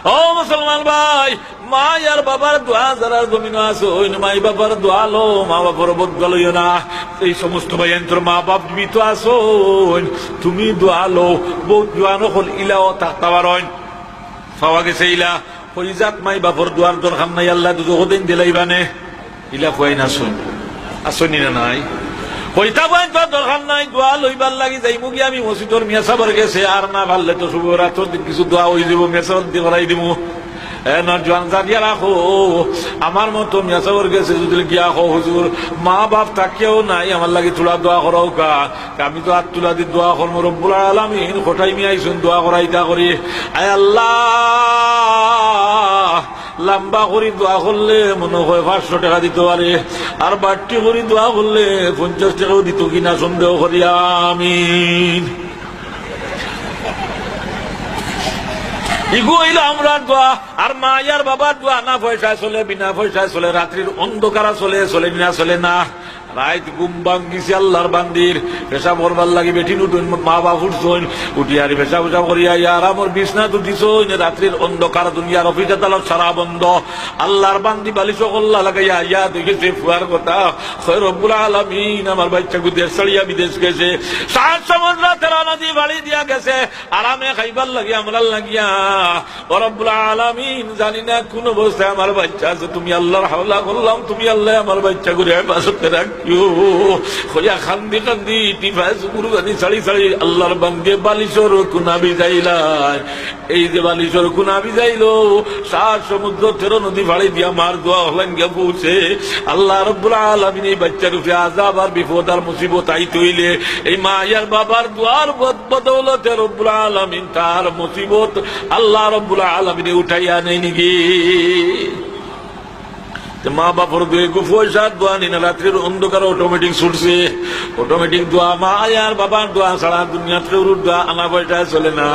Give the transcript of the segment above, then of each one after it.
ও মুসলমান ভাই, মা আর বাবার দোয়া যারা জমিন আছে ওই মাই বাবার দোয়া লো, মা বাবার বদলা লইও না। এই সমস্ত ভাই তোর মা বাপ জীবিত আছো, তুমি দোয়া লো। বহুত জোয়ান হল ইলাও থাকতে পারেন, পাওয়া গেছে ইলা ওই জাত মাই বাপর দোয়ার দরকার নাই, আল্লাহ দুদিন দিলাইবানে ইলা খুয়াই না শুন আসনি না নাই কইতা বই তো দরকার নাই। দোয়া লইবার লাগি যাই মুগি আমি মসজিদর মিয়া সাবার গেছে, আর না ভাললে তো শুভ রাতর দিন কিছু দোয়া হয়ে যাব, মেসাল দিয়ে করাই দিব। জোয়ান জানিয়া রাখো, আমার মতো মিয়া সাবার গেছে যদি গিয়া হো হুজুর মা বাপ তাকেও নাই, আমার লাগি তোলা দোয়া করাও কা, আমি তো হাত তুলা দি দোয়া করবো রব্বুল আলামিন কোটাই মি আইসুন দোয়া করাইতা করি। আয় আল্লাহ, লম্বা করি দোয়া করলে মনে হয় 500 টাকা দিতে পারে, আর বাড়তি করি দোয়া করলে 50 টাকাও দিত কিনা সন্দেহ করি। আমিন। ইগো হইল আমরা দোয়া। আর মা আর বাবার দোয়া না পয়সায় চলে, বিনা পয়সায় চলে, রাত্রির অন্ধকারা চলে, চলে না চলে না। রাত ঘুম ভাঙ্গিছে আল্লাহর বান্দির, পেশাব করবার লাগি বেঠি উঠুন, মা বাপ উঠছইন, উঠি আর পেশাব পেশাব করিয়া আর আমার বিছনা তো দিছইন, রাত্রির অন্ধকার দুনিয়ার অফিস আদালত সারা বন্ধ, আল্লাহর বান্দি বালিশ কল্লা লাগাইয়া ইয়া দেখেছে ফুয়ার কথা, হয় রব্বুল আলামিন আমার বাচ্চা দেশ ছাড়িয়া বিদেশ গেছে, 7 সমুদ্র 13 নদী বাড়ি দিয়া গেছে, আরামে খাইবার লাগিয়া আমরার লাগিয়া। ও রব্বুল আলামিন, জানি না কোন অবস্থায় আমার বাচ্চা আছে, তুমি আল্লাহর হাওলা করলাম, তুমি আল্লাহ আমার বাচ্চা ঘুরে হেফাজতে রাখ। খান্দি খান্দি টিফানি ছাড়ি ছাড়ি আল্লাহর বান্দি বালিশর কুনা বিজাইলাই। এই যে বালিশর কুনা বিজাইল, 7 সমুদ্র 13 নদী ভাড়ি দিয়া মার দোয়া হলেন গিয়া পৌঁছে। আল্লাহ রব্বুল আলামিন এই বাচ্চার উপরে আযাব আর বিপদ আর মুসিবত আই তৈলে এই মা আর বাবার দোয়ার বদৌলতে রব্বুল আলামিন তার মুসিবত আল্লাহ রব্বুল আলামিন উঠাইয়া নেই নাকি। মা বাপর দুয়ে পয়সা দোয়া নি না, রাত্রির অন্ধকার অটোমেটিক ছুটছে, অটোমেটিক দোয়া। মা আর বাবার দোয়া ছাড়া দুনিয়াতে দোয়া আনা পয়সা চলে না।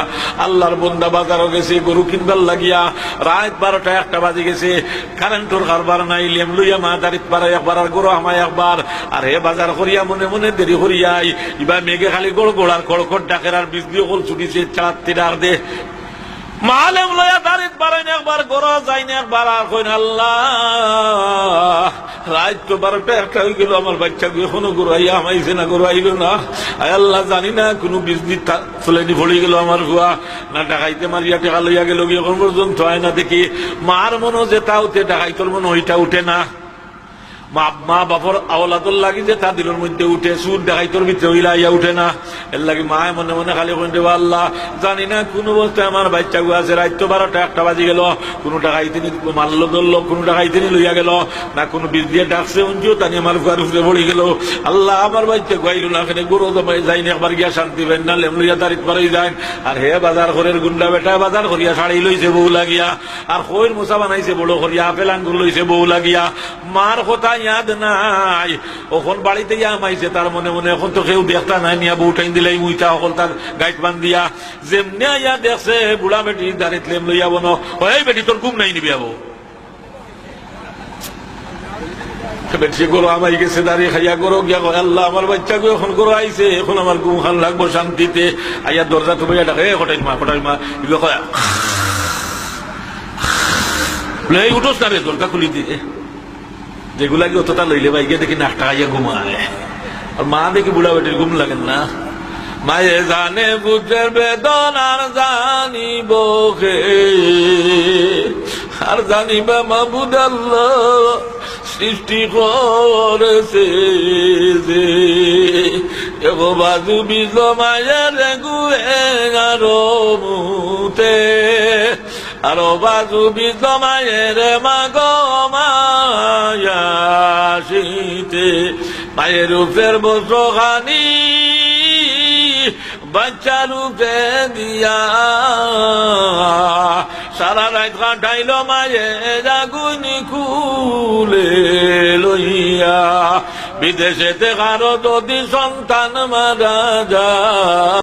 আল্লাহর বন্দা বাজারও গেছে গরু কিনবার লাগিয়া, রাত 12টা 1টা বাজে গেছে, কারেন্টর কারবার নাই, লেম লইয়া মা দাঁড়িত পারে একবার, আর গরু আমায় একবার, আর হে বাজার করিয়া মনে মনে দেরি করিয়াই এবার মেঘে খালি গোড় গোড়ার খড়খড় ডাকের, আর বীজ দিয়ে কল ছুটিছে 4 আর দে মালেম লয়া দাঁড়িত পারেন একবার, গড় যাই না একবার, আর কইন আল্লাহ রাত তো 12টা 1টা হয়ে গেল, আমার বাচ্চা এখনো গরু আইয়া আমাইছে না, গরু আইল না। আয় আল্লাহ, জানি না কোনো বিজলি চলেনি পড়ে গেল আমার ভুয়া, না ডাকাইতে মারিয়া টেকা লইয়া গেল, এখন পর্যন্ত হয় না দেখি। মার মনো যেটা উঠে ডাকাইতর মনো ওইটা উঠে না। মা বাপর আওলাদর লাগি যে তা দিলের মধ্যে উঠে, সুর দেখাই তোর ভিতরে হইলা ইয়া উঠে না। এর লাগি মায় মনে মনে খালি কইতে, আল্লাহ জানি না কোন অবস্থায় আমার বাচ্চা গু আছে, রাত তো 12টা 1টা বাজি গেল, কোনো টাকাই তিনি মারল ধরলো, কোনো টাকাই তিনি লইয়া গেল না, কোনো বীজ দিয়ে ডাকছে উঞ্চিও তানি আমার ঘর উপরে পড়ে গেল। আল্লাহ আমার বাচ্চা গাইল না, এখানে গরু জমাই যাইনি, একবার গিয়া শান্তি পাই না, লেম লইয়া দাঁড়িত পারে যায়। আর হে বাজার ঘরের গুন্ডা বেটা বাজার করিয়া শাড়ি লইছে বউ লাগিয়া, আর কইর মোছা বানাইছে বড় করিয়া, আপেল আঙ্গুর লইছে বউ লাগিয়া। মার কথা ইয়াদ নাই, ওখন বাড়িতে আমাইছে তার মনে মনে, এখন তো কেউ দেখতা নাই, নিয়া বউ টাইম দিলাই মুইতা সকল তার গাইট বান দিয়া, যেমনি ইয়া দেখছে বুড়া বেটি দাঁড়িত লেম লইয়া বন, এই বেটি তোর ঘুম নাই নিবি আবো, বেটি গরু আমাই গেছে দাঁড়িয়ে খাইয়া গরু গিয়া, আল্লাহ আমার বাচ্চা গো এখন গরু আইছে, এখন আমার ঘুম খান লাগবো শান্তিতে। আইয়া দরজা তো বইয়া ডাকে, কটাই মা এগুলো কয়া উঠোস না রে, দরজা খুলি দিয়ে, যেগুলা কি অতটা লইলে বাইকে দেখি নাকটা খাইয়া ঘুমায়। আর মা দেখি বুড়া বেটির ঘুম লাগেন না। মায়ে জানে বুঝের বেদনার জানিব কে, আর জানিবা মাবুদ আল্লাহ সৃষ্টি করেছে যে, এগো বাজু বিজ মায়ের গুয়ে আরো মুতে, আরো বাজু বিজ মায়ের মাগ মায়াশীতে, মায়ের রূপের বস্ত্রখানি বাচ্চার রূপে দিয়া, সারা রাত কাটাইল মায়ের আগুন খুলে লইয়া, বিদেশেতে কারো যদি সন্তান মারা যায়।